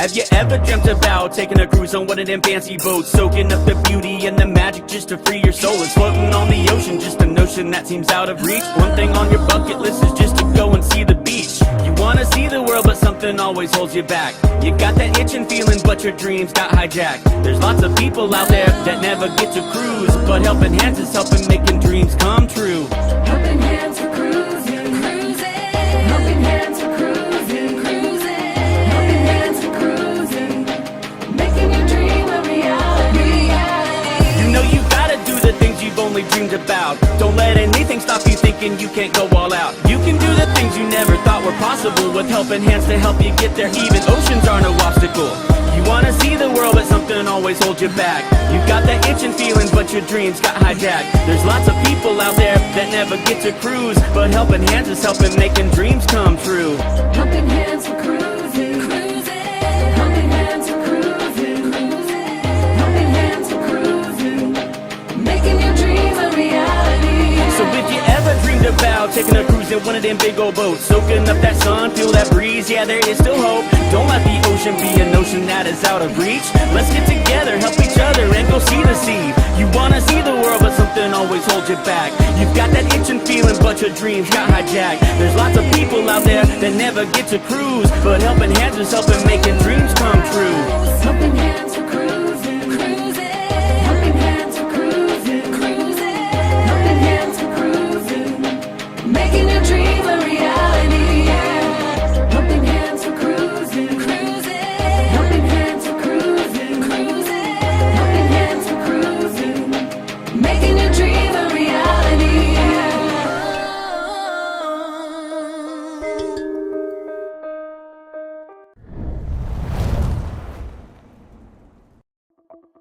Have you ever dreamt about taking a cruise on one of them fancy boats, soaking up the beauty and the magic just to free your soul? It's floating on the ocean, just a notion that seems out of reach. One thing on your bucket list is just to go and see the beach. You wanna see the world, but something always holds you back. You got that itching feeling, but your dreams got hijacked. There's lots of people out there that never get to cruise, but Helping Hands is helping making dreams come true. Helping Hands for cruising, cruising. Helping Hands for cruising, cruising. Helping Hands for cruising, making your dream a reality. You know you gotta do the things you've only dreamed about. Don't let anything stop you thinking you can't go all out. You can do the things you never thought were possible with Helping Hands to help you get there. Even oceans are no obstacle. You wanna see the world, but something always holds you back. You got that itching feeling, but your dreams got hijacked. There's lots of people out there that never get to cruise, but Helping Hands is helping making dreams come true. Helping Hands for cruising, cruising. Helping Hands for cruising, cruising. Helping Hands for cruising, making your dream a reality. So if you ever dreamed about taking a cruise in one of them big old boats, soaking up that sun, feel that breeze, yeah, there is still hope. Don't let the ocean be a notion that is out of reach. Let's get together, help each other, and go see the sea. You wanna see the world, but something always holds you back. You've got that itching feeling, but your dreams got hijacked. There's lots of people out there that never get to cruise, but Helping Hands is helping making dreams come true. Helping Hands for cruising, cruising. Helping Hands for cruising, cruising. Helping Hands for cruising, making your dream a reality. Helping Hands for cruising, cruising. Helping Hands for cruising, cruising. Helping Hands for cruising, making your dream a reality.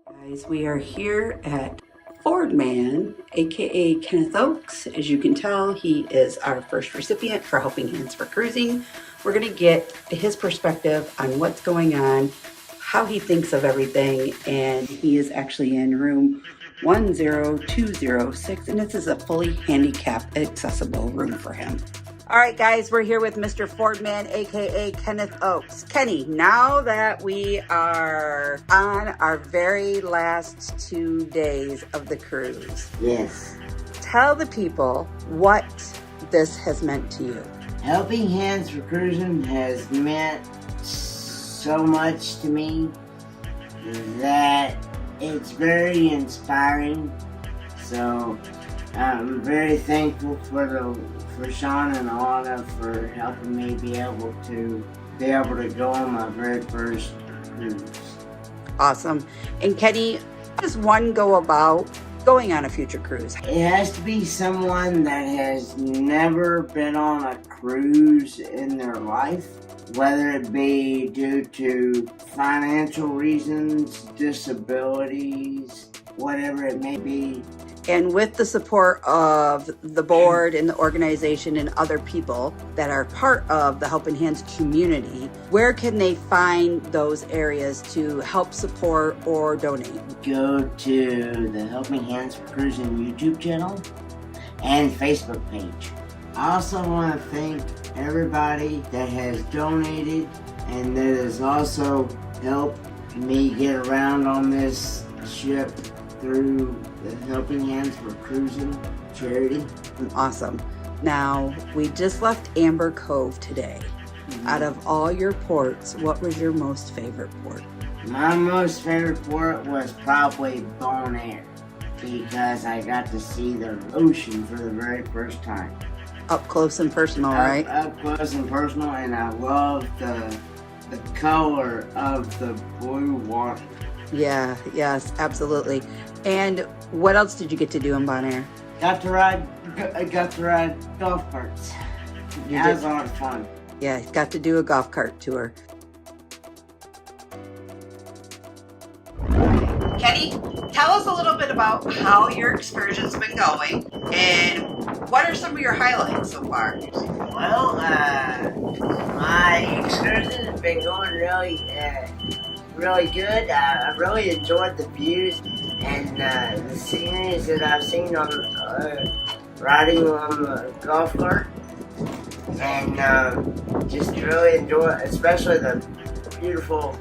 Guys, we are here at FatMat, aka Kenneth Oakes. As you can tell, he is our first recipient for Helping Hands for Cruising. We're going to get his perspective on what's going on, how he thinks of everything, and he is actually in room 10206, and this is a fully handicapped accessible room for him. All right, guys, we're here with Mr. FatMat, aka Kenneth Oakes. Kenny, now that we are on our very last 2 days of the cruise, Yes. tell the people what this has meant to you. Helping Hands for Cruising has meant so much to me that it's very inspiring. So I'm very thankful for Shaun and Alana for helping me be able to go on my very first cruise. Awesome. And Kenny, how does one go about going on a future cruise? It has to be someone that has never been on a cruise in their life, whether it be due to financial reasons, disabilities, whatever it may be. And with the support of the board and the organization and other people that are part of the Helping Hands community, where can they find those areas to help support or donate? Go to the Helping Hands for Cruising YouTube channel and Facebook page. I also want to thank everybody that has donated and that has also helped me get around on this ship through the Helping Hands for Cruising charity. Awesome. Now, we just left Amber Cove today. Out of all your ports, what was your most favorite port? My most favorite port was probably Bonaire because I got to see the ocean for the very first time. Up close and personal, right? Up close and personal, and I love the color of the blue water. Yeah, yes, absolutely. And what else did you get to do in Bonaire? Got to ride golf carts. That was a lot of fun. Yeah, got to do a golf cart tour. Kenny, tell us a little bit about how your excursion's been going and what are some of your highlights so far? Well, my excursion has been going really good. I really enjoyed the views and the sceneries that I've seen on riding on the golf cart, and just really enjoy, especially the beautiful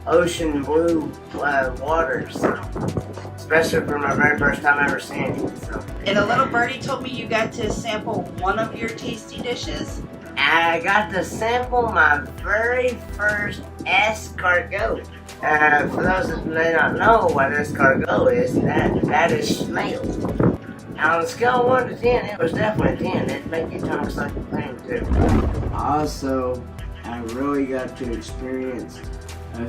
ocean blue waters, especially for my very first time ever seeing it. So. And a little birdie told me you got to sample one of your tasty dishes. I got to sample my very first escargot. For those that may not know what escargot is, that is snail. On a scale of 1 to 10, it was definitely a 10. It'd make your tongue suck the pain too. Also, I really got to experience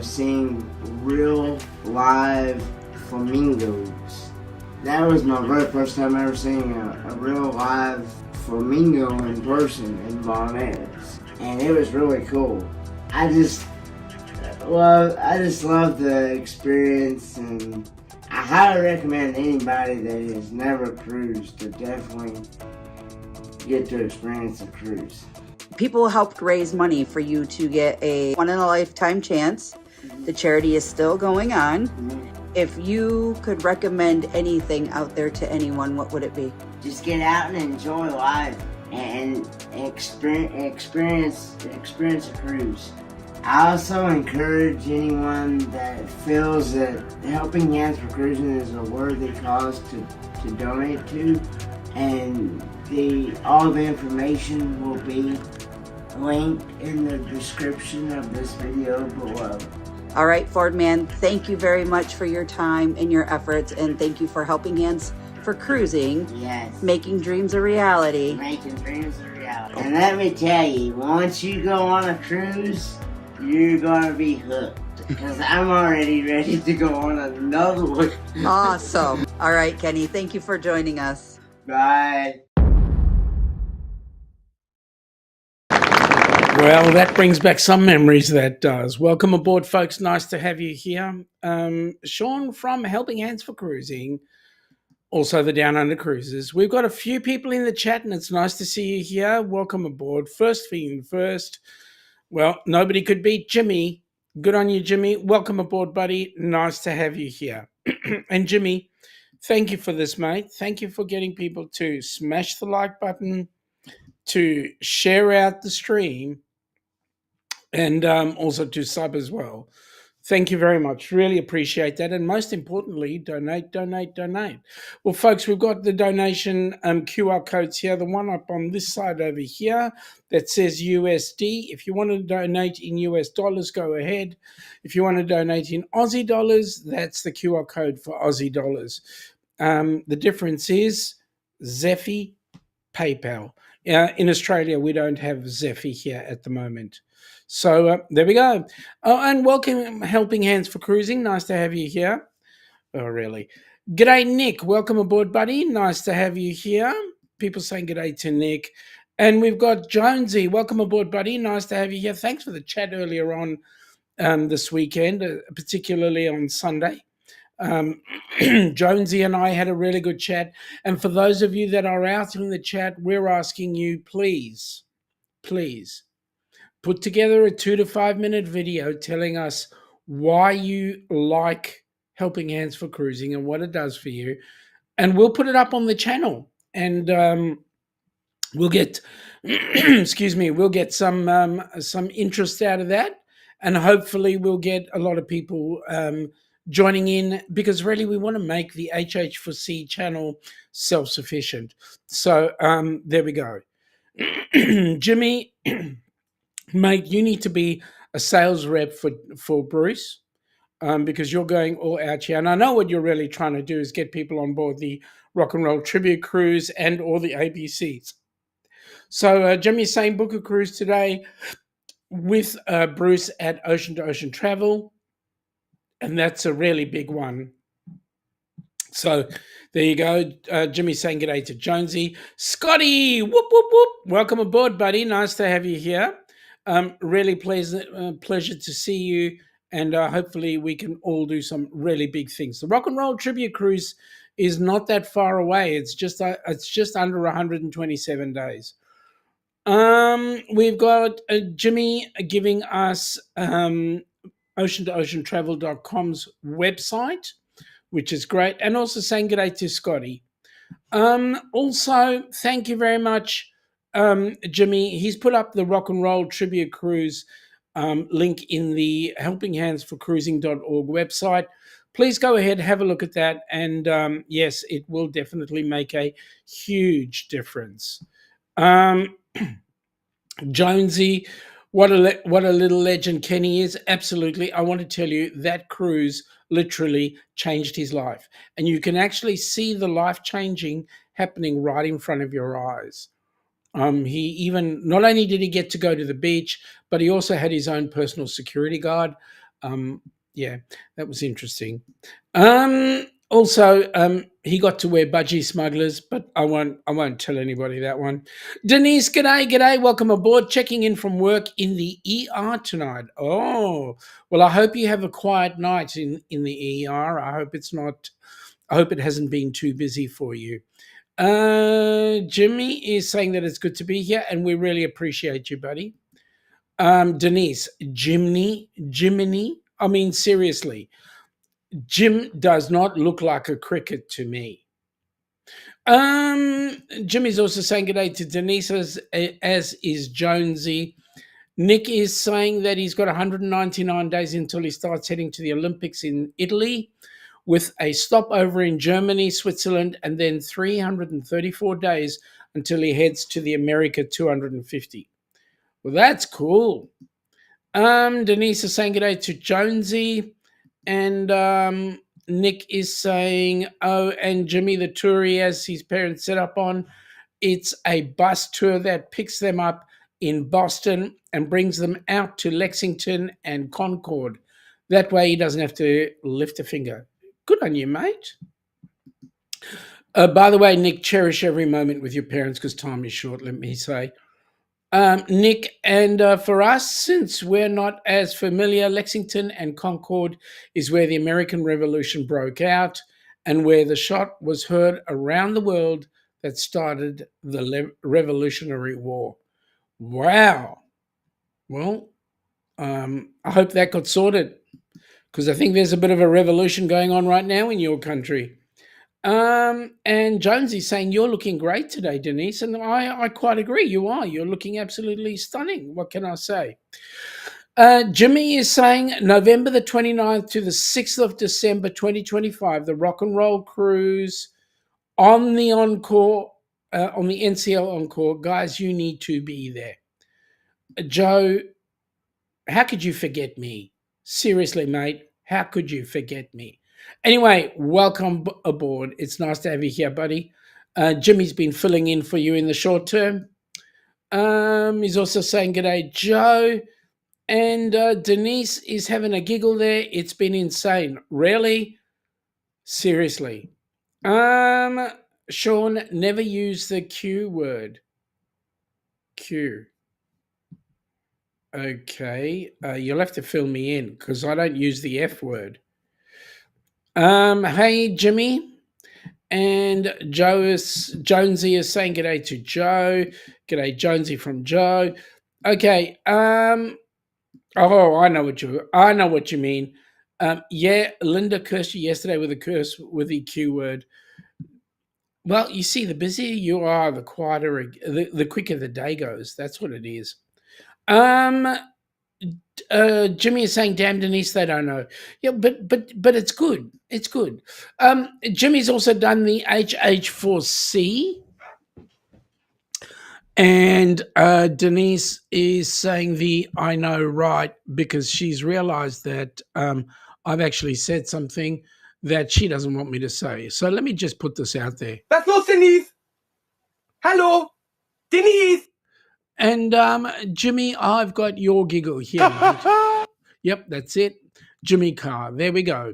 seeing real live flamingos. That was my very first time ever seeing a real live flamingo in person in Bonnettes, and it was really cool. I just love the experience, and I highly recommend anybody that has never cruised to definitely get to experience a cruise. People helped raise money for you to get a one-in-a-lifetime chance. The charity is still going on. If you could recommend anything out there to anyone, what would it be? Just get out and enjoy life and experience a cruise. I also encourage anyone that feels that Helping Hands for Cruising is a worthy cause to donate to, and all the information will be linked in the description of this video below. All right, Ford Man, thank you very much for your time and your efforts, and thank you for Helping Hands for Cruising. Yes. Making dreams a reality. Making dreams a reality. And let me tell you, once you go on a cruise, you're gonna be hooked. Because I'm already ready to go on another one. Awesome. All right, Kenny, thank you for joining us. Bye. Well, that brings back some memories, that does. Welcome aboard, folks. Nice to have you here. Shaun from Helping Hands for Cruising, also the Down Under Cruises. We've got a few people in the chat, and it's nice to see you here. Welcome aboard. First thing first, well, nobody could beat Jimmy. Good on you, Jimmy. Welcome aboard, buddy. Nice to have you here. And Jimmy, thank you for this, mate. Thank you for getting people to smash the like button, to share out the stream, and also to sub as well. Thank you very much. Really appreciate that. And most importantly, donate. Well, folks, we've got the donation QR codes here. The one up on this side over here that says USD. If you want to donate in US dollars, go ahead. If you want to donate in Aussie dollars, that's the QR code for Aussie dollars. The difference is Zephy, PayPal. In Australia, we don't have Zephy here at the moment. So there we go. Oh, and welcome, Helping Hands for Cruising. Nice to have you here. Oh, really? G'day, Nick. Welcome aboard, buddy. Nice to have you here. People saying g'day to Nick. And we've got Jonesy. Welcome aboard, buddy. Nice to have you here. Thanks for the chat earlier on this weekend, particularly on Sunday. Jonesy and I had a really good chat. And for those of you that are out in the chat, we're asking you, please, put together a 2 to 5 minute video telling us why you like Helping Hands for Cruising and what it does for you. And we'll put it up on the channel, and we'll get, we'll get some interest out of that. And hopefully we'll get a lot of people joining in, because really we want to make the HH4C channel self-sufficient. So there we go. Jimmy, mate, you need to be a sales rep for Bruce, because you're going all out here. And I know what you're really trying to do is get people on board the Rock and Roll Tribute Cruise and all the ABCs. So Jimmy's saying book a cruise today with Bruce at Ocean to Ocean Travel. And that's a really big one. So there you go. Jimmy's saying g'day to Jonesy. Scotty, whoop, whoop, whoop. Welcome aboard, buddy. Nice to have you here. Really pleasure to see you. And hopefully we can all do some really big things. The Rock and Roll Tribute Cruise is not that far away. It's just under 127 days. We've got Jimmy giving us ocean-to-ocean-travel.com's website, which is great, and also saying good day to Scotty. Also, thank you very much, Jimmy. He's put up the Rock and Roll Tribute Cruise link in the helpinghandsforcruising.org website. Please go ahead, have a look at that. And yes, it will definitely make a huge difference. Jonesy, what a little legend Kenny is. Absolutely. I want to tell you that cruise literally changed his life. And you can actually see the life changing happening right in front of your eyes. He even, not only did he get to go to the beach, but he also had his own personal security guard. Yeah, that was interesting. Also, he got to wear budgie smugglers, but I won't tell anybody that one. Denise, g'day. Welcome aboard. Checking in from work in the ER tonight. Oh, well, I hope you have a quiet night in the ER. I hope it hasn't been too busy for you. Jimmy is saying that it's good to be here, and we really appreciate you, buddy. Denise, Jiminy. I mean, seriously, Jim does not look like a cricket to me. Jimmy's also saying good day to Denise, as is Jonesy. Nick is saying that he's got 199 days until he starts heading to the Olympics in Italy, with a stopover in Germany, Switzerland, and then 334 days until he heads to the America 250. Well, that's cool. Denise is saying good day to Jonesy. And Nick is saying, oh, and Jimmy the tour he has his parents set up on, it's a bus tour that picks them up in Boston and brings them out to Lexington and Concord. That way he doesn't have to lift a finger. Good on you, mate. By the way, Nick, cherish every moment with your parents because time is short, let me say. Nick, and for us, since we're not as familiar, Lexington and Concord is where the American Revolution broke out and where the shot was heard around the world that started the Revolutionary War. Wow. Well, I hope that got sorted because I think there's a bit of a revolution going on right now in your country. And Jonesy's saying you're looking great today, Denise, and I quite agree. You are. You're looking absolutely stunning. What can I say? Jimmy is saying November the 29th to the 6th of December 2025, the Rock and Roll Cruise on the Encore, on the NCL Encore. Guys, you need to be there. Joe, how could you forget me? Seriously, mate, how could you forget me? Anyway, welcome aboard. It's nice to have you here, buddy. Jimmy's been filling in for you in the short term. He's also saying g'day, Joe. And Denise is having a giggle there. It's been insane. Really? Seriously. Shaun, never use the Q word. Q. Okay. You'll have to fill me in because I don't use the F word. Hey, Jimmy. And Jonesy is saying g'day to Joe. G'day, Jonesy from Joe. Okay. Oh, I know what you mean. Yeah, Linda cursed you yesterday with the Q word. Well, you see, the busier you are, the quieter, the quicker the day goes. That's what it is. Jimmy is saying, "Damn, Denise, they don't know." Yeah, but it's good. It's good. Jimmy's also done the HH4C, and Denise is saying the "I know, right," because she's realised that I've actually said something that she doesn't want me to say. So let me just put this out there. Was los, Denise? Hallo, Denise. And Jimmy, I've got your giggle here, mate. Yep, that's it. Jimmy Carr. There we go.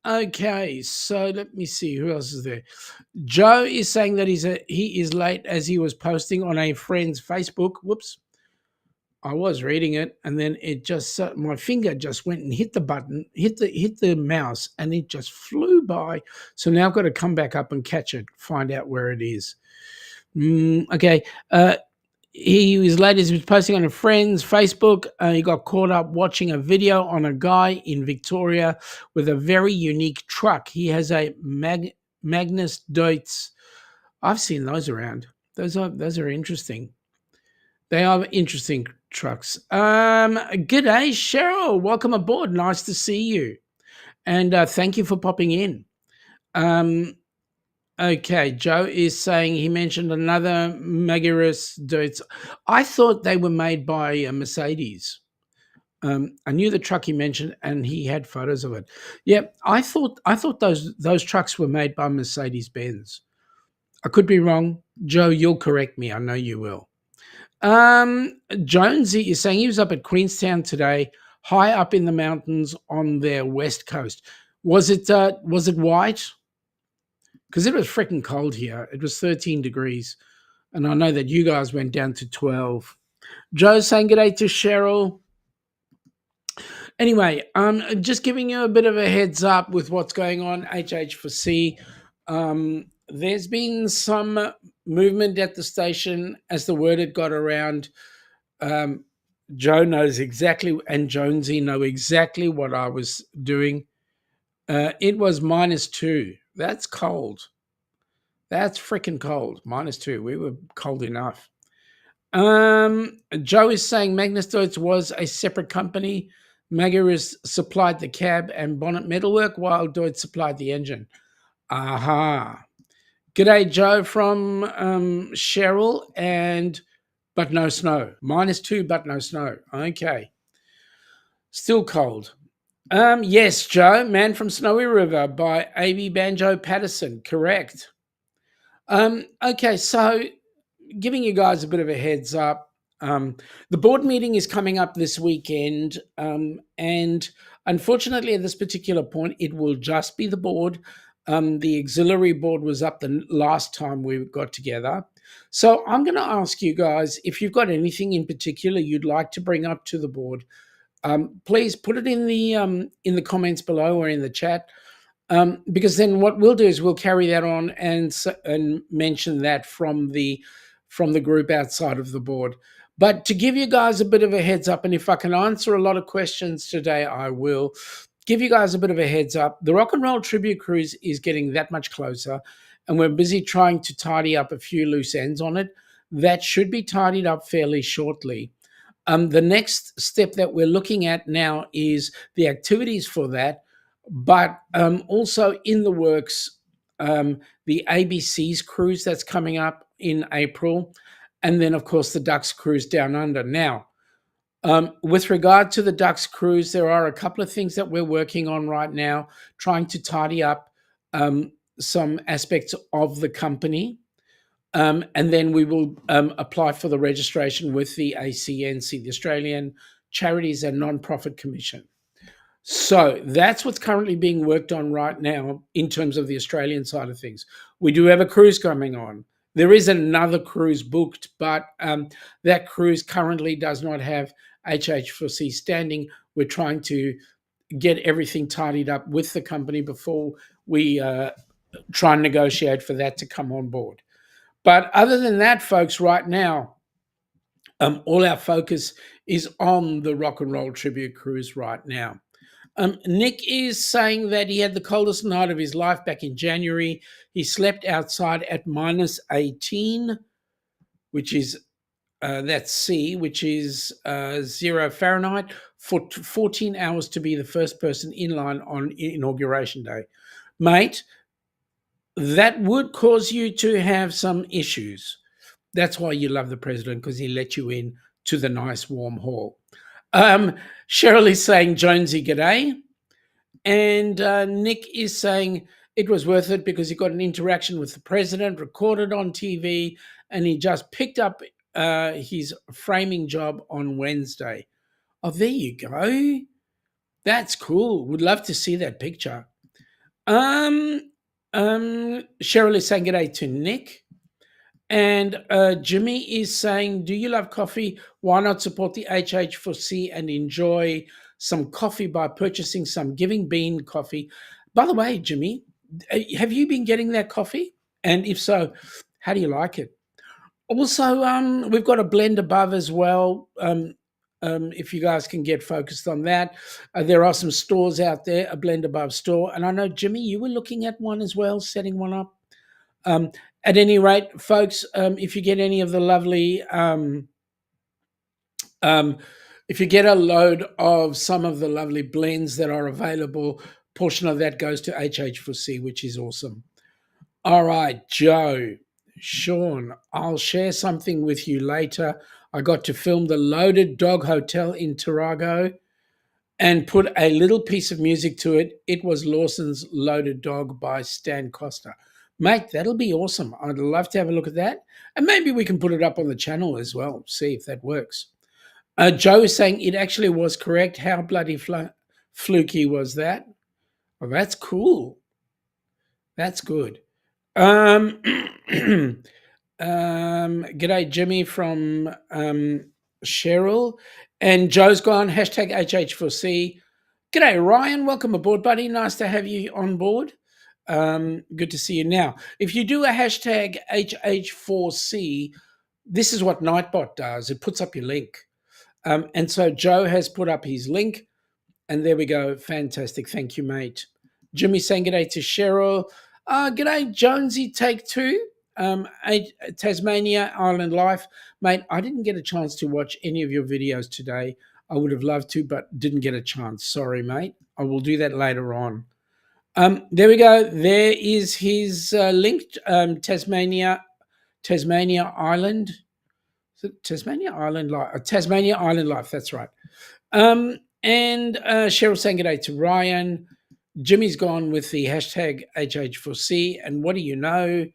Okay, so let me see who else is there. Joe is saying that he is late as he was posting on a friend's Facebook. Whoops. I was reading it, and then it just my finger just went and hit the button, hit the mouse, and it just flew by. So now I've got to come back up and catch it, find out where it is. Okay. He was late as he was posting on a friend's Facebook. He got caught up watching a video on a guy in Victoria with a very unique truck. He has a Magnus Deutz. I've seen those around. Those are interesting. They are interesting trucks. G'day, Cheryl. Welcome aboard. Nice to see you. And thank you for popping in. Okay, Joe is saying he mentioned another Magirus Dudes. I thought they were made by Mercedes. I knew the truck he mentioned, and he had photos of it. Yeah, I thought those trucks were made by Mercedes Benz. I could be wrong. Joe, you'll correct me. I know you will. Jonesy is saying he was up at Queenstown today, high up in the mountains on their west coast. Was it white? Because it was freaking cold here. It was 13 degrees, and I know that you guys went down to 12. Joe's saying good day to Cheryl. Anyway, just giving you a bit of a heads up with what's going on, HH4C. There's been some movement at the station as the word had got around. Joe knows exactly, and Jonesy know exactly what I was doing. It was -2. That's cold. That's freaking cold. -2. We were cold enough. Joe is saying Magnus Deutz was a separate company. Magirus supplied the cab and bonnet metalwork while Deutz supplied the engine. Aha. G'day, Joe from Cheryl, but no snow. -2, but no snow. Okay. Still cold. Yes, Joe, Man from Snowy River by A.B. Banjo Patterson. Correct. Okay, so giving you guys a bit of a heads up, the board meeting is coming up this weekend, and unfortunately at this particular point, it will just be the board. The auxiliary board was up the last time we got together. So I'm going to ask you guys, if you've got anything in particular you'd like to bring up to the board, please put it in the comments below or in the chat. Because then what we'll do is we'll carry that on and mention that from the group outside of the board. But to give you guys a bit of a heads up, and if I can answer a lot of questions today, I will give you guys a bit of a heads up. The Rock and Roll Tribute Cruise is getting that much closer, and we're busy trying to tidy up a few loose ends on it. That should be tidied up fairly shortly. The next step that we're looking at now is the activities for that. But also in the works, the ABC's cruise that's coming up in April, and then, of course, the Ducks cruise down under. Now, with regard to the Ducks cruise, there are a couple of things that we're working on right now, trying to tidy up some aspects of the company. And then we will apply for the registration with the ACNC, the Australian Charities and Non-Profit Commission. So that's what's currently being worked on right now in terms of the Australian side of things. We do have a cruise coming on. There is another cruise booked, but that cruise currently does not have HH4C standing. We're trying to get everything tidied up with the company before we try and negotiate for that to come on board. But other than that, folks, right now, all our focus is on the Rock and Roll Tribute Cruise right now. Nick is saying that he had the coldest night of his life back in January. He slept outside at -18, which is that's C, which is 0 Fahrenheit, for 14 hours to be the first person in line on Inauguration Day. Mate, that would cause you to have some issues. That's why you love the president, because he let you in to the nice warm hall. Cheryl is saying, Jonesy, g'day. And Nick is saying it was worth it because he got an interaction with the president, recorded on TV, and he just picked up his framing job on Wednesday. Oh, there you go. That's cool. Would love to see that picture. Cheryl is saying g'day to Nick. And Jimmy is saying, do you love coffee? Why not support the HH4C and enjoy some coffee by purchasing some Giving Bean coffee? By the way, Jimmy, have you been getting that coffee? And if so, how do you like it? Also, we've got a blend above as well. If you guys can get focused on that. There are some stores out there, a blend above store. And I know, Jimmy, you were looking at one as well, setting one up. At any rate, folks, if you get any of the lovely If you get a load of some of the lovely blends that are available, portion of that goes to HH4C, which is awesome. All right, Joe, Shaun, I'll share something with you later. I got to film the Loaded Dog Hotel in Tarago and put a little piece of music to it. It was Lawson's Loaded Dog by Stan Costa. Mate, that'll be awesome. I'd love to have a look at that. And maybe we can put it up on the channel as well, see if that works. Joe is saying it actually was correct. How bloody fluky was that? Well, that's cool. That's good. G'day, Jimmy from Cheryl. And Joe's gone, hashtag HH4C. G'day, Ryan. Welcome aboard, buddy. Nice to have you on board. Good to see you now. If you do a hashtag HH4C, this is what Nightbot does. It puts up your link. And so Joe has put up his link. And there we go. Fantastic. Thank you, mate. Jimmy saying g'day to Cheryl. G'day, Jonesy, take two. Tasmania Island Life. Mate, I didn't get a chance to watch any of your videos today. I would have loved to, but didn't get a chance. Sorry, mate. I will do that later on. There we go. There is his link, Tasmania Island. Is it Tasmania Island Life? Tasmania Island Life, that's right. And Cheryl saying g'day to Ryan. Jimmy's gone with the hashtag HH4C. And what do you know?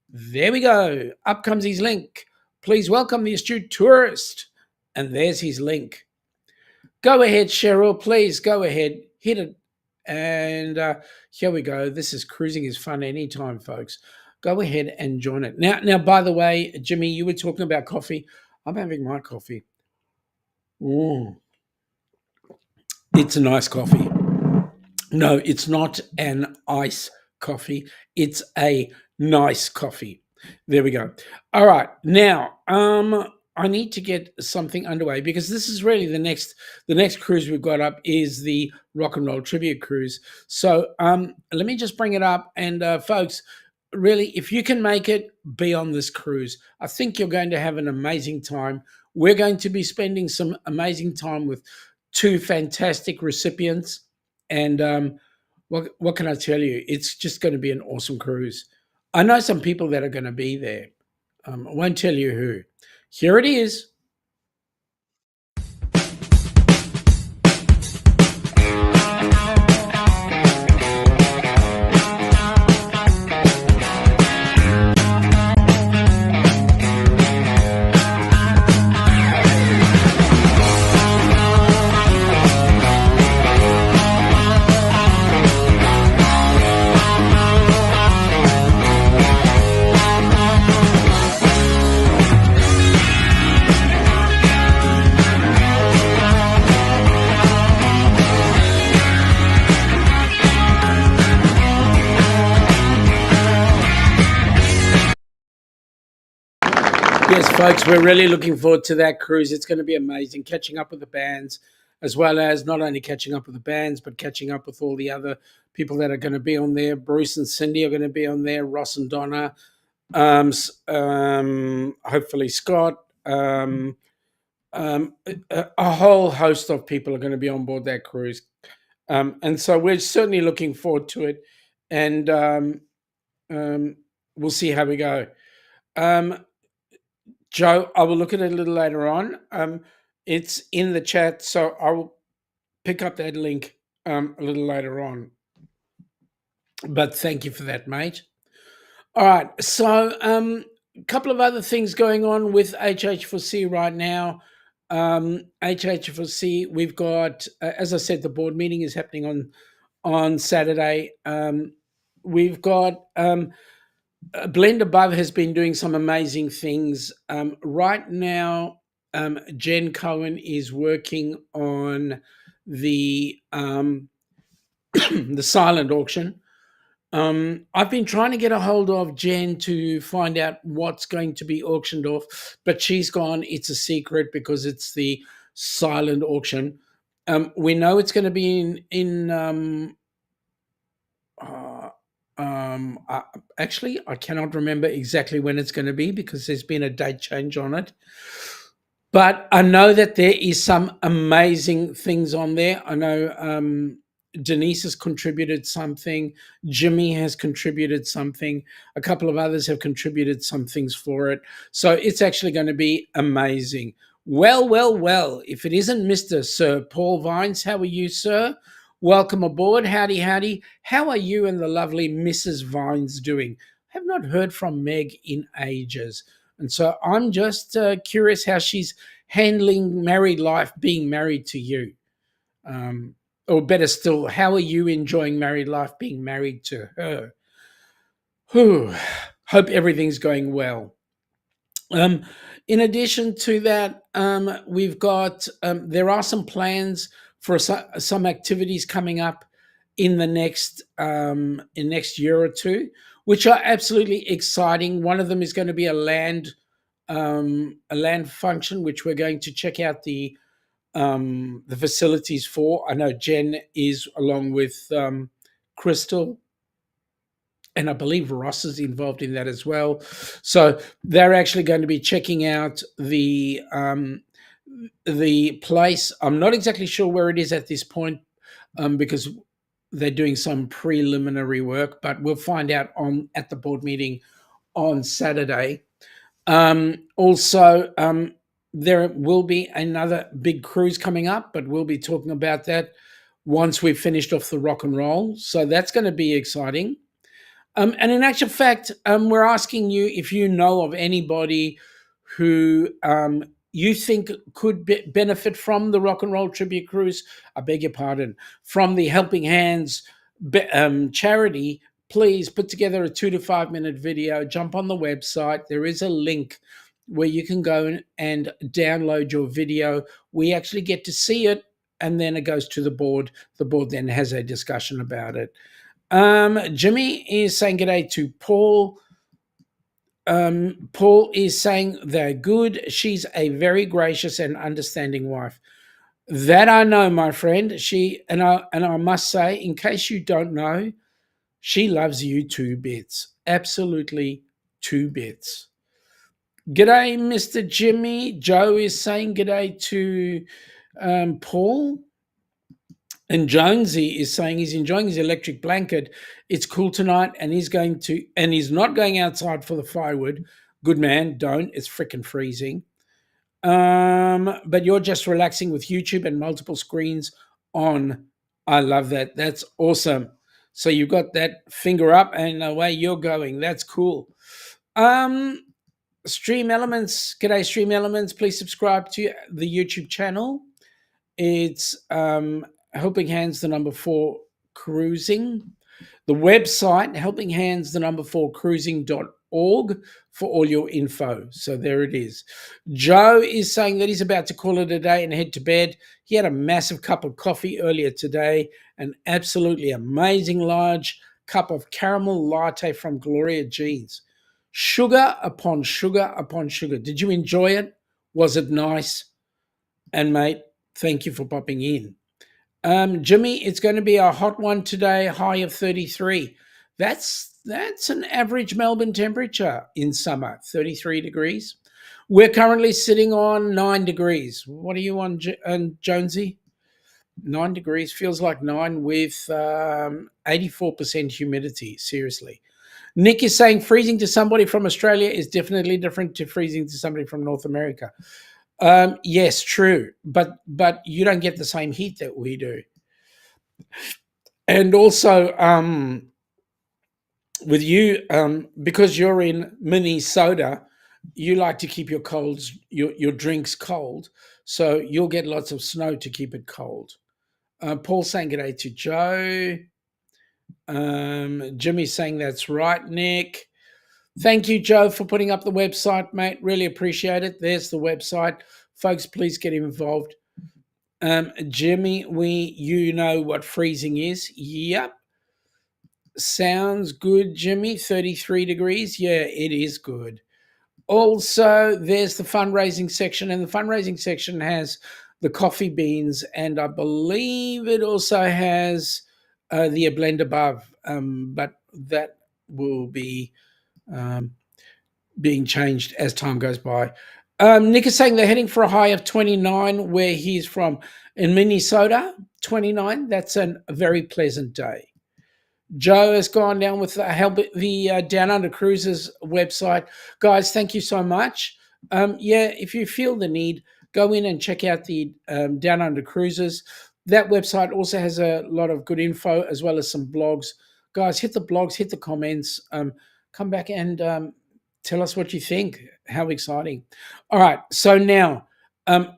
There we go. Up comes his link. Please welcome the astute tourist. And there's his link. Go ahead, Cheryl. Please go ahead. Hit it. And here we go. This is Cruising is Fun Anytime, folks. Go ahead and join it. Now, by the way, Jimmy, you were talking about coffee. I'm having my coffee. It's a nice coffee. No, it's not an ice coffee. It's a nice coffee. There we go. All right. Now, I need to get something underway because this is really the next cruise we've got up is the Rock and Roll Tribute Cruise. So let me just bring it up. And folks, really, if you can make it, be on this cruise. I think you're going to have an amazing time. We're going to be spending some amazing time with two fantastic recipients. And what can I tell you? It's just going to be an awesome cruise. I know some people that are going to be there. I won't tell you who. Here it is. Yes, folks, we're really looking forward to that cruise. It's going to be amazing, catching up with the bands, as well as not only catching up with the bands, but catching up with all the other people that are going to be on there. Bruce and Cindy are going to be on there, Ross and Donna, hopefully Scott. A whole host of people are going to be on board that cruise. And so we're certainly looking forward to it. And we'll see how we go. Joe, I will look at it a little later on. It's in the chat, so I will pick up that link a little later on. But thank you for that, mate. All right, so a couple of other things going on with HH4C right now. HH4C, we've got, as I said, the board meeting is happening on Saturday. We've got... Blend Above has been doing some amazing things. Right now, Jen Cohen is working on the the silent auction. I've been trying to get a hold of Jen to find out what's going to be auctioned off, but she's gone, it's a secret because it's the silent auction. We know it's going to be actually, I cannot remember exactly when it's going to be because there's been a date change on it. But I know that there is some amazing things on there. I know Denise has contributed something. Jimmy has contributed something. A couple of others have contributed some things for it. So it's actually going to be amazing. Well. If it isn't Mr. Sir Paul Vines, how are you, sir? Welcome aboard. Howdy. How are you and the lovely Mrs. Vines doing? Have not heard from Meg in ages. And so I'm just curious how she's handling married life, being married to you. Or better still, how are you enjoying married life, being married to her? Whew. Hope everything's going well. In addition to that, we've got there are some plans for some activities coming up in the next year or two, which are absolutely exciting. One of them is going to be a land function, which we're going to check out the facilities for. I know Jen is, along with Crystal, and I believe Ross is involved in that as well. So they're actually going to be checking out the place. I'm not exactly sure where it is at this point because they're doing some preliminary work, but we'll find out at the board meeting on Saturday. Also, there will be another big cruise coming up, but we'll be talking about that once we've finished off the rock and roll. So that's going to be exciting. And in actual fact, we're asking you if you know of anybody who you think could benefit from the Rock and Roll Tribute Cruise. I beg your pardon, from the Helping Hands charity. Please put together a 2 to 5 minute video. Jump on the website. There is a link where you can go and download your video. We actually get to see it, and then it goes to the board. The board then has a discussion about it. Jimmy is saying g'day to Paul. Paul is saying they're good. She's a very gracious and understanding wife. That I know, my friend. She and I must say, in case you don't know, she loves you 2 bits. Absolutely 2 bits. G'day, Mr. Jimmy. Joe is saying g'day to Paul. And Jonesy is saying he's enjoying his electric blanket. It's cool tonight, and he's not going outside for the firewood. Good man, don't. It's freaking freezing. But you're just relaxing with YouTube and multiple screens on. I love that. That's awesome. So you've got that finger up and away you're going. That's cool. Stream Elements. G'day, Stream Elements. Please subscribe to the YouTube channel. It's Helping Hands 4 Cruising. The website, Helping Hands 4 Cruising.org for all your info. So there it is. Joe is saying that he's about to call it a day and head to bed. He had a massive cup of coffee earlier today, an absolutely amazing large cup of caramel latte from Gloria Jeans. Sugar upon sugar upon sugar. Did you enjoy it? Was it nice? And mate, thank you for popping in. Jimmy, it's going to be a hot one today, high of 33. That's an average Melbourne temperature in summer, 33 degrees. We're currently sitting on 9 degrees. What are you on, Jonesy? 9 degrees feels like 9 with 84% humidity. Seriously. Nick is saying freezing to somebody from Australia is definitely different to freezing to somebody from North America. Yes, true, but you don't get the same heat that we do. And also, with you, because you're in Minnesota, you like to keep your drinks cold, so you'll get lots of snow to keep it cold. Paul saying g'day to Joe. Jimmy's saying that's right, Nick. Thank you, Joe, for putting up the website, mate. Really appreciate it. There's the website. Folks, please get involved. Jimmy, you know what freezing is. Yep. Sounds good, Jimmy. 33 degrees. Yeah, it is good. Also, there's the fundraising section, and the fundraising section has the coffee beans, and I believe it also has the A Blend Above, but that will be being changed as time goes by. Nick is saying they're heading for a high of 29 where he's from. In Minnesota, 29. That's a very pleasant day. Joe has gone down with the Down Under Cruises website. Guys, thank you so much. If you feel the need, go in and check out the Down Under Cruises. That website also has a lot of good info as well as some blogs. Guys, hit the blogs, hit the comments. Come back and tell us what you think. How exciting. All right, so now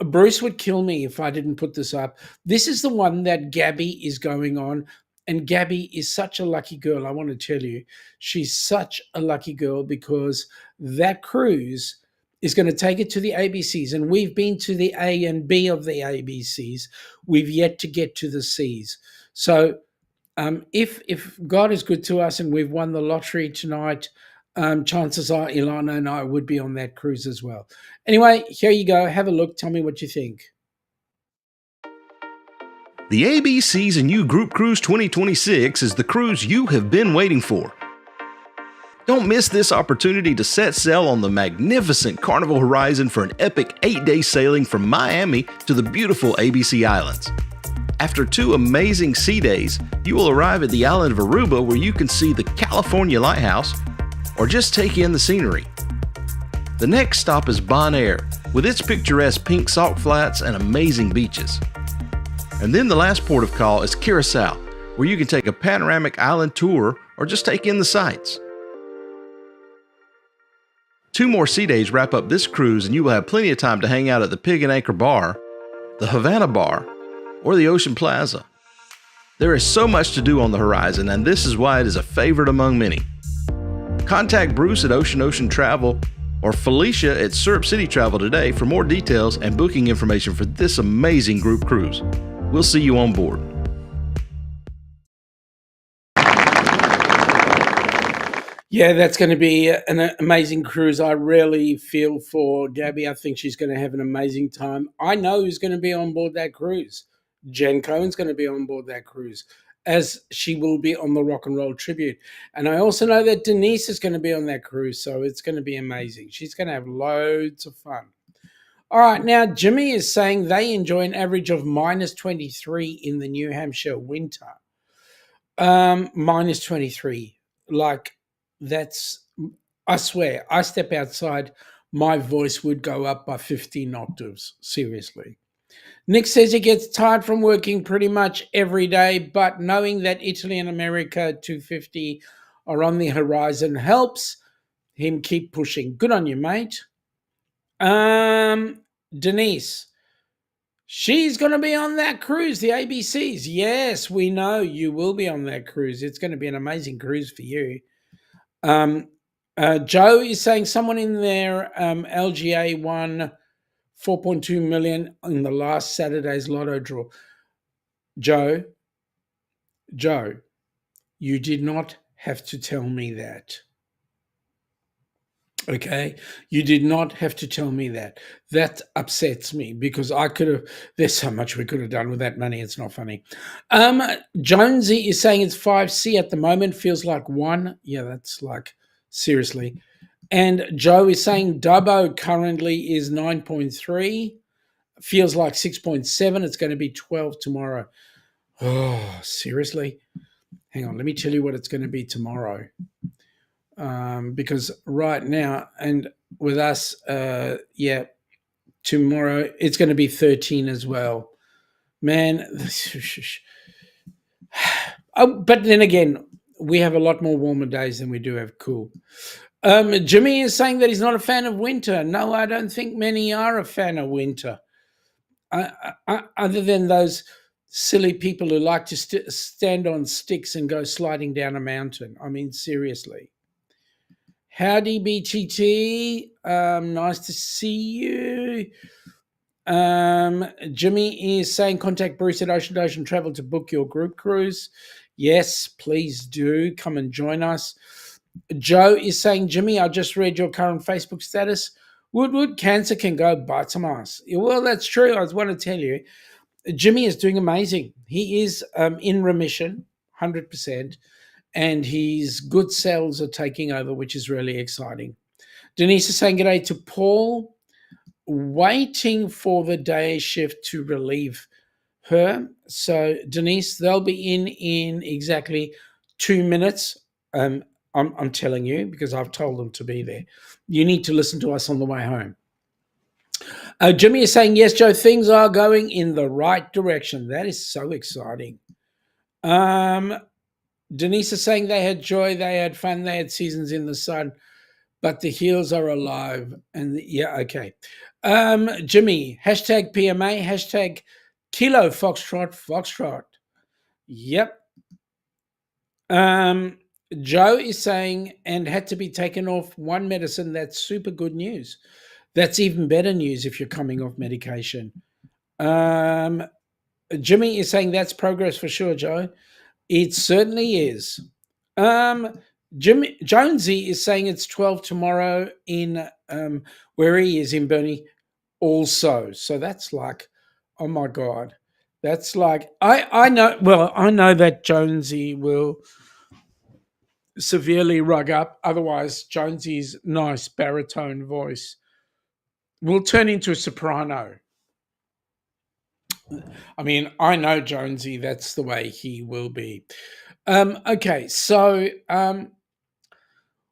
Bruce would kill me if I didn't put this up. This is the one that Gabby is going on. And Gabby is such a lucky girl. I want to tell you, she's such a lucky girl because that cruise is going to take it to the ABCs. And we've been to the A and B of the ABCs. We've yet to get to the C's. So if God is good to us and we've won the lottery tonight, chances are Ilana and I would be on that cruise as well. Anyway, here you go. Have a look. Tell me what you think. The ABC's and You Group Cruise 2026 is the cruise you have been waiting for. Don't miss this opportunity to set sail on the magnificent Carnival Horizon for an epic 8-day sailing from Miami to the beautiful ABC Islands. After 2 amazing sea days, you will arrive at the island of Aruba where you can see the California Lighthouse or just take in the scenery. The next stop is Bonaire with its picturesque pink salt flats and amazing beaches. And then the last port of call is Curacao, where you can take a panoramic island tour or just take in the sights. 2 more sea days wrap up this cruise and you will have plenty of time to hang out at the Pig and Anchor Bar, the Havana Bar, or the Ocean Plaza. There is so much to do on the horizon, and this is why it is a favorite among many. Contact Bruce at Ocean Travel or Felicia at Syrup City Travel today for more details and booking information for this amazing group cruise. We'll see you on board. Yeah, that's going to be an amazing cruise. I really feel for Gabby. I think she's going to have an amazing time. I know who's going to be on board that cruise. Jen Cohen's going to be on board that cruise, as she will be on the Rock and Roll Tribute. And I also know that Denise is going to be on that cruise, so it's going to be amazing. She's going to have loads of fun. All right, now Jimmy is saying they enjoy an average of minus 23 in the New Hampshire winter. Minus 23. Like, that's, I swear, I step outside, my voice would go up by 15 octaves. Seriously. Nick says he gets tired from working pretty much every day, but knowing that Italy and America 250 are on the horizon helps him keep pushing. Good on you, mate. Denise, she's going to be on that cruise, the ABCs. Yes, we know you will be on that cruise. It's going to be an amazing cruise for you. Joe is saying someone in their LGA won 4.2 million in the last Saturday's lotto draw. Joe, you did not have to tell me that. Okay, you did not have to tell me that. That upsets me because there's so much we could have done with that money. It's not funny. Jonesy is saying it's 5C at the moment, feels like 1. Yeah, that's like, seriously. And Joe is saying Dubbo currently is 9.3, feels like 6.7. It's going to be 12 tomorrow. Oh, seriously? Hang on, let me tell you what it's going to be tomorrow. Because right now, and with us, tomorrow, it's going to be 13 as well. Man, but then again, we have a lot more warmer days than we do have cool. Jimmy is saying that he's not a fan of winter. No, I don't think many are a fan of winter. Other than those silly people who like to stand on sticks and go sliding down a mountain. I mean, seriously. Howdy, BTT. Nice to see you. Jimmy is saying contact Bruce at Ocean Travel to book your group cruise. Yes, please do. Come and join us. Joe is saying, Jimmy, I just read your current Facebook status. Woodwood cancer can go bite some ass. Well, that's true. I want to tell you, Jimmy is doing amazing. He is in remission, 100%, and his good cells are taking over, which is really exciting. Denise is saying g'day to Paul. waiting for the day shift to relieve her. So Denise, they'll be in exactly 2 minutes. I'm telling you because I've told them to be there. You need to listen to us on the way home. Jimmy is saying, yes, Joe, things are going in the right direction. That is so exciting. Denise is saying they had joy, they had fun, they had seasons in the sun, but the heels are alive. And yeah, okay. Jimmy, hashtag PMA, hashtag Kilo Foxtrot. Yep. Joe is saying, and had to be taken off one medicine. That's super good news. That's even better news if you're coming off medication. Jimmy is saying that's progress for sure, Joe. It certainly is. Jimmy Jonesy is saying it's 12 tomorrow in where he is in Burnie also. So that's like, oh my God. That's like I know that Jonesy will severely rug up. Otherwise, Jonesy's nice baritone voice will turn into a soprano. I mean, I know Jonesy, that's the way he will be. Okay, so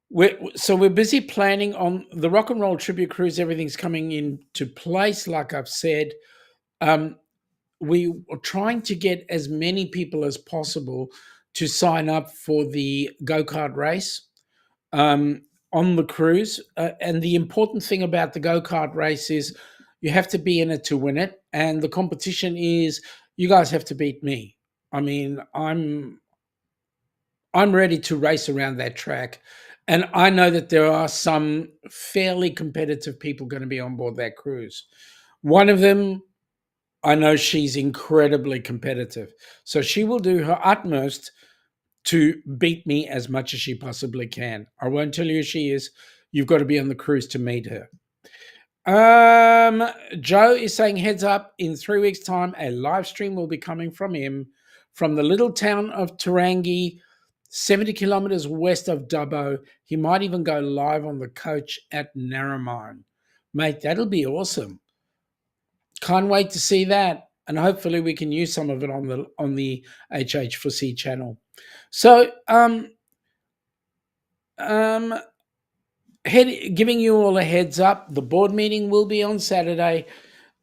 we're busy planning on the Rock and Roll Tribute Cruise. Everything's coming into place, like I've said. We are trying to get as many people as possible to sign up for the go-kart race on the cruise. And the important thing about the go-kart race is you have to be in it to win it. And the competition is you guys have to beat me. I mean, I'm ready to race around that track. And I know that there are some fairly competitive people going to be on board that cruise. One of them, I know she's incredibly competitive. So she will do her utmost to beat me as much as she possibly can. I won't tell you who she is. You've got to be on the cruise to meet her. Joe is saying, heads up, in 3 weeks' time, a live stream will be coming from him from the little town of Tarangi, 70 kilometers west of Dubbo. He might even go live on the coach at Narromine. Mate, that'll be awesome. Can't wait to see that. And hopefully we can use some of it on the HH4C channel. So, giving you all a heads up, the board meeting will be on Saturday.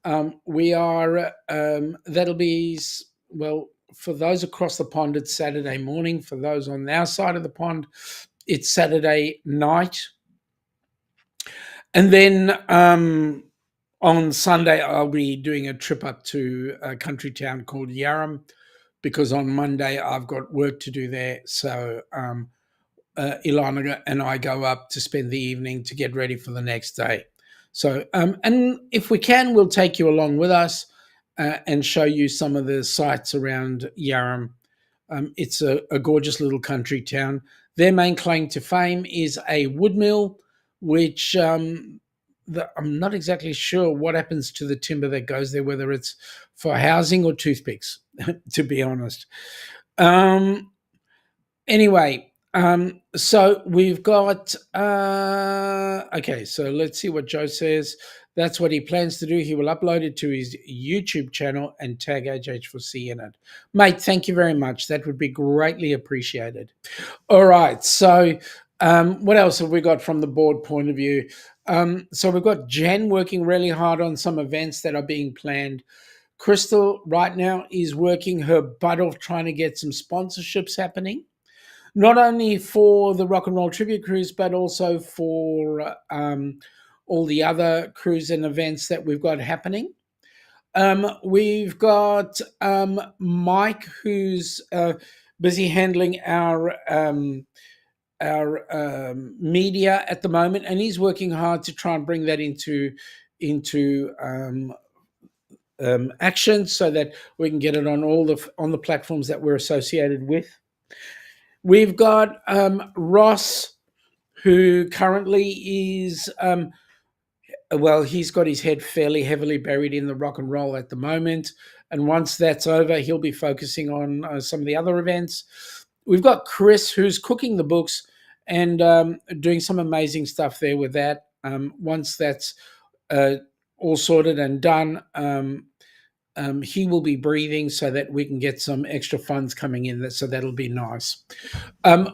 That'll be, well, for those across the pond, it's Saturday morning. For those on our side of the pond, it's Saturday night. And then on Sunday, I'll be doing a trip up to a country town called Yarram because on Monday I've got work to do there. So Ilana and I go up to spend the evening to get ready for the next day. So, and if we can, we'll take you along with us and show you some of the sights around Yarram. It's a gorgeous little country town. Their main claim to fame is a wood mill, which I'm not exactly sure what happens to the timber that goes there, whether it's for housing or toothpicks, to be honest. Anyway, so we've got, okay, so let's see what Joe says. That's what he plans to do. He will upload it to his YouTube channel and tag HH4C in it. Mate, thank you very much. That would be greatly appreciated. All right, so what else have we got from the board point of view? So we've got Jen working really hard on some events that are being planned. Crystal right now is working her butt off trying to get some sponsorships happening, not only for the Rock and Roll Tribute Cruise, but also for all the other cruise and events that we've got happening. We've got Mike, who's busy handling our media at the moment, and he's working hard to try and bring that into action so that we can get it on all the platforms that we're associated with. We've got Ross, who currently is he's got his head fairly heavily buried in the rock and roll at the moment, and once that's over, he'll be focusing on some of the other events. We've got Chris, who's cooking the books and doing some amazing stuff there with that. Once that's all sorted and done, he will be breathing so that we can get some extra funds coming in. So that'll be nice. So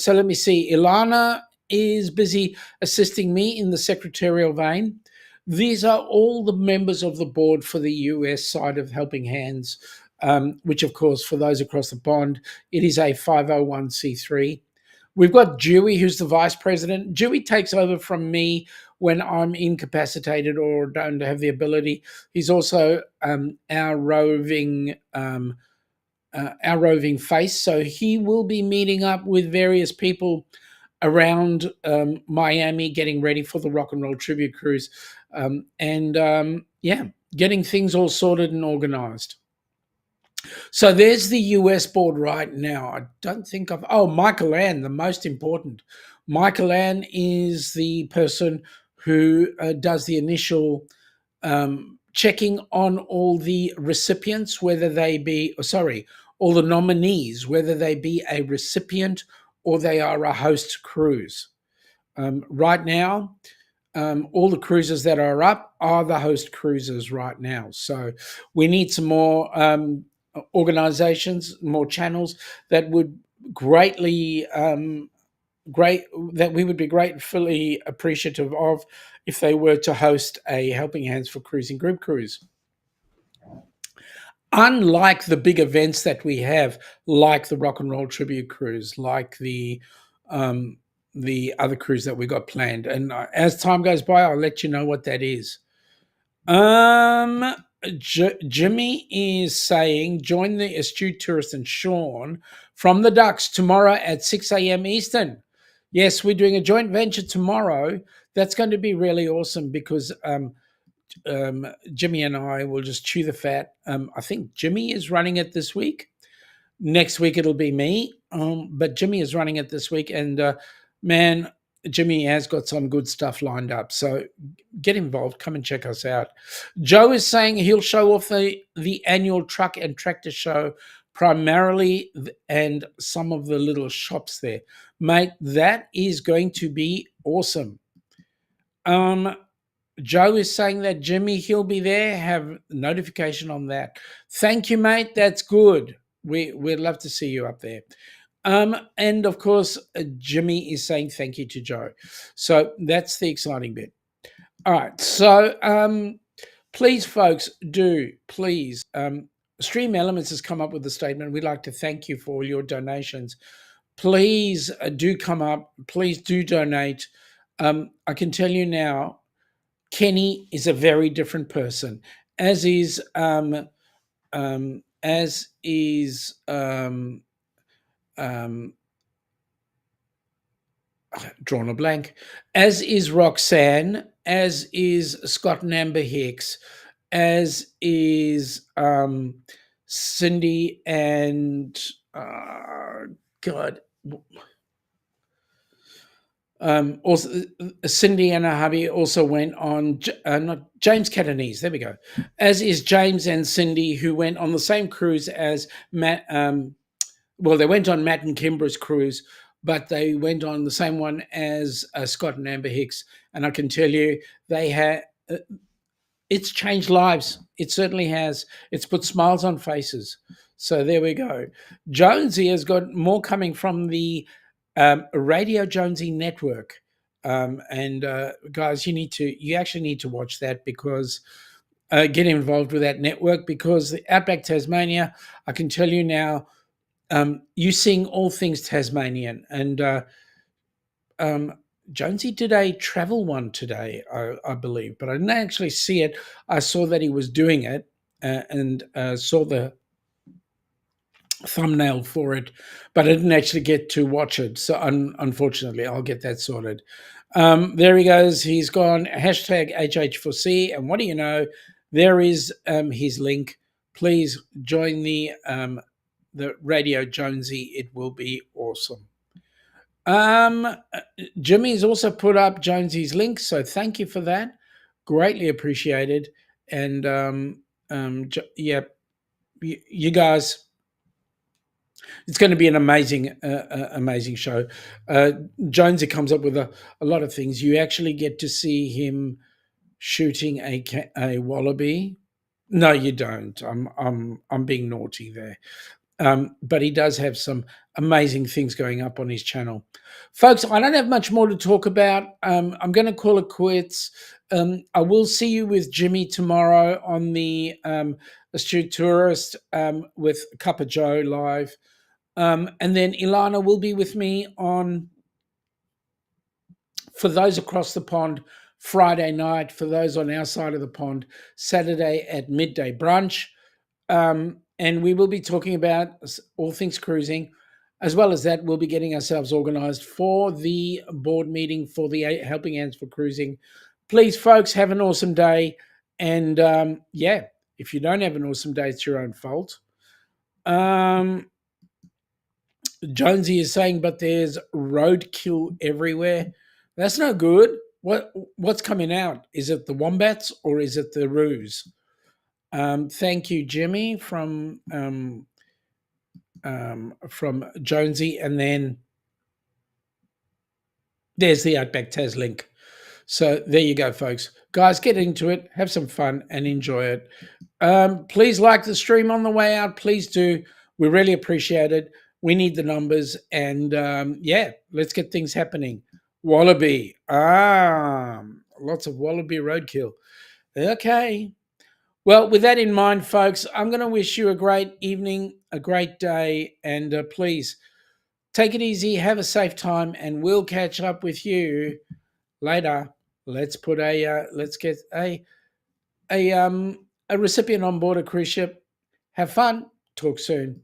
let me see. Ilana is busy assisting me in the secretarial vein. These are all the members of the board for the US side of Helping Hands, which, of course, for those across the pond, it is a 501c3. We've got Dewey, who's the vice president. Dewey takes over from me when I'm incapacitated or don't have the ability. He's also our roving face, so he will be meeting up with various people around Miami, getting ready for the Rock and Roll Tribute Cruise, getting things all sorted and organized. So there's the US board right now. I don't think Michael Ann, the most important. Michael Ann is the person who does the initial checking on all the recipients, whether they be, all the nominees, whether they be a recipient or they are a host cruise. Right now, all the cruises that are up are the host cruises right now. So we need some more organizations, more channels that would greatly that we would be gratefully appreciative of if they were to host a Helping Hands for Cruising group cruise. Unlike the big events that we have, like the Rock and Roll Tribute Cruise, like the other cruise that we got planned, and as time goes by, I'll let you know what that is. Jimmy is saying, join the astute tourist and Shaun from the Ducks tomorrow at 6 a.m. Eastern. Yes, we're doing a joint venture tomorrow. That's going to be really awesome because Jimmy and I will just chew the fat. I think Jimmy is running it this week. Next week it'll be me, but Jimmy is running it this week. And man, Jimmy has got some good stuff lined up. So get involved. Come and check us out. Joe is saying he'll show off the annual truck and tractor show primarily and some of the little shops there. Mate, that is going to be awesome. Joe is saying that Jimmy, he'll be there. Have notification on that. Thank you, mate. That's good. We'd love to see you up there. And of course, Jimmy is saying thank you to Joe. So that's the exciting bit. All right. So please, folks, please. Stream Elements has come up with a statement. We'd like to thank you for all your donations. Please do come up. Please do donate. I can tell you now, Kenny is a very different person, as is drawn a blank, as is Roxanne, as is Scott and Amber Hicks, as is Cindy and also Cindy and her hubby also went on not James Catanese, there we go, as is James and Cindy, who went on the same cruise as Matt. They went on Matt and Kimbra's cruise, but they went on the same one as Scott and Amber Hicks, and I can tell you they had it's changed lives. It certainly has. It's put smiles on faces. So there we go. Jonesy has got more coming from the Radio Jonesy Network, and guys, you actually need to watch that because get involved with that network, because the Outback Tasmania, I can tell you now, you sing all things Tasmanian, and Jonesy did a travel one today, I believe, but I didn't actually see it. I saw that he was doing it and saw the thumbnail for it, but I didn't actually get to watch it. So unfortunately, I'll get that sorted. There he goes. He's gone #HH4C. And what do you know? There is his link. Please join the Radio Jonesy. It will be awesome. Jimmy's also put up Jonesy's link, so thank you for that. Greatly appreciated. And you guys, it's going to be an amazing, amazing show. Jonesy comes up with a lot of things. You actually get to see him shooting a wallaby. No, you don't. I'm being naughty there. But he does have some amazing things going up on his channel. Folks, I don't have much more to talk about. I'm going to call it quits. I will see you with Jimmy tomorrow on the Astute Tourist with Cup of Joe live. And then Ilana will be with me on, for those across the pond, Friday night. For those on our side of the pond, Saturday at midday brunch. And we will be talking about all things cruising. As well as that, we'll be getting ourselves organized for the board meeting for the Helping Hands for Cruising. Please, folks, have an awesome day. And yeah, if you don't have an awesome day, it's your own fault. Jonesy is saying, but there's roadkill everywhere. That's no good. What's coming out? Is it the wombats or is it the roos? Thank you, Jimmy, from Jonesy, and then there's the Outback Taz link. So there you go, folks. Guys, get into it, have some fun, and enjoy it. Please like the stream on the way out. Please do. We really appreciate it. We need the numbers, and yeah, let's get things happening. Wallaby. Lots of wallaby roadkill. Okay. Well, with that in mind, folks, I'm going to wish you a great evening, a great day, and please take it easy, have a safe time, and we'll catch up with you later. Let's get a recipient on board a cruise ship. Have fun. Talk soon.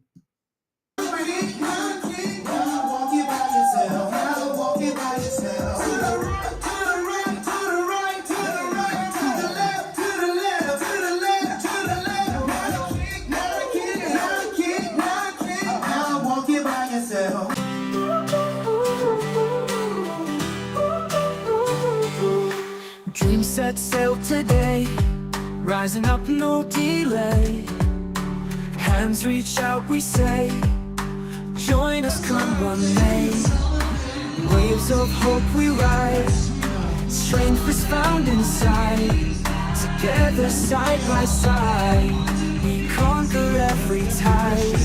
Dreams set sail today, rising up no delay. Hands reach out, we say, join us, come what may. Waves of hope we ride, strength is found inside. Together side by side, we conquer every tide.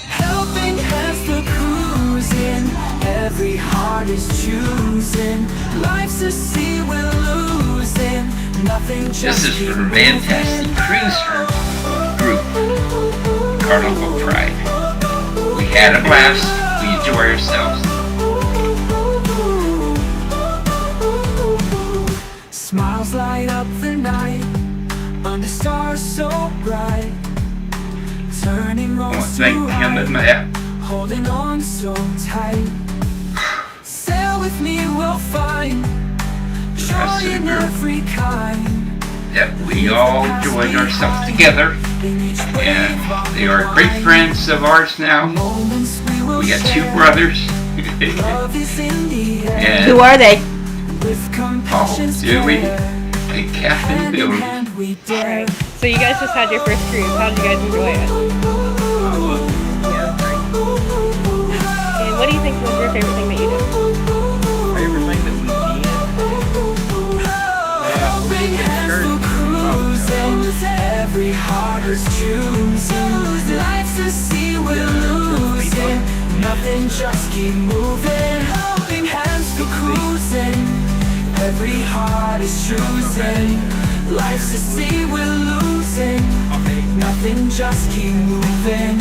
Helping hands to cruising, every heart is choosing. Life's a sea we're losing, nothing just This is from Fantastic Cruise Group, Carnival Pride. We had a blast, we enjoy ourselves. Smiles light up the night, under stars so bright. Turning I want to roads to thank him and Matt. holding on so tight. Sail with me, we'll find joy in every kind. That we all joined ourselves together, and they are great friends of ours now. We got two brothers. And who are they? Paul, Dewey, and Captain Billy. Alright, so you guys just had your first cruise. How did you guys enjoy it? And what do you think was your favorite thing that you did? Favorite thing that we did? Every heart is choosing. Life's a sea we're losing. Nothing, just keep moving. Helping hands for cruising. Every heart is choosing. Life's a sea we're losing. Nothing, just keep moving.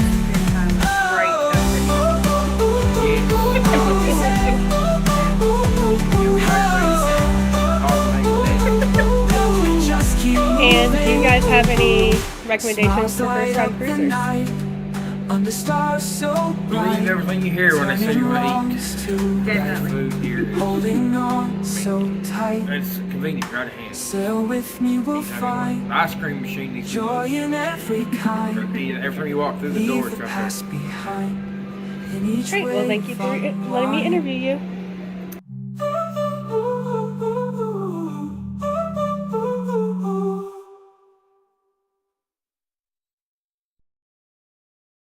And do you guys have any recommendations for first-time cruisers? Under stars so bright. Believe everything you hear when they say you eat. Definitely. Food here. Holding on so tight. It's convenient, right at hand. Sail with me, we'll find The ice cream machine needs joy in every kind. Every time you walk through the door, Leave it's the right past behind. In each Great, well thank you for letting me interview you.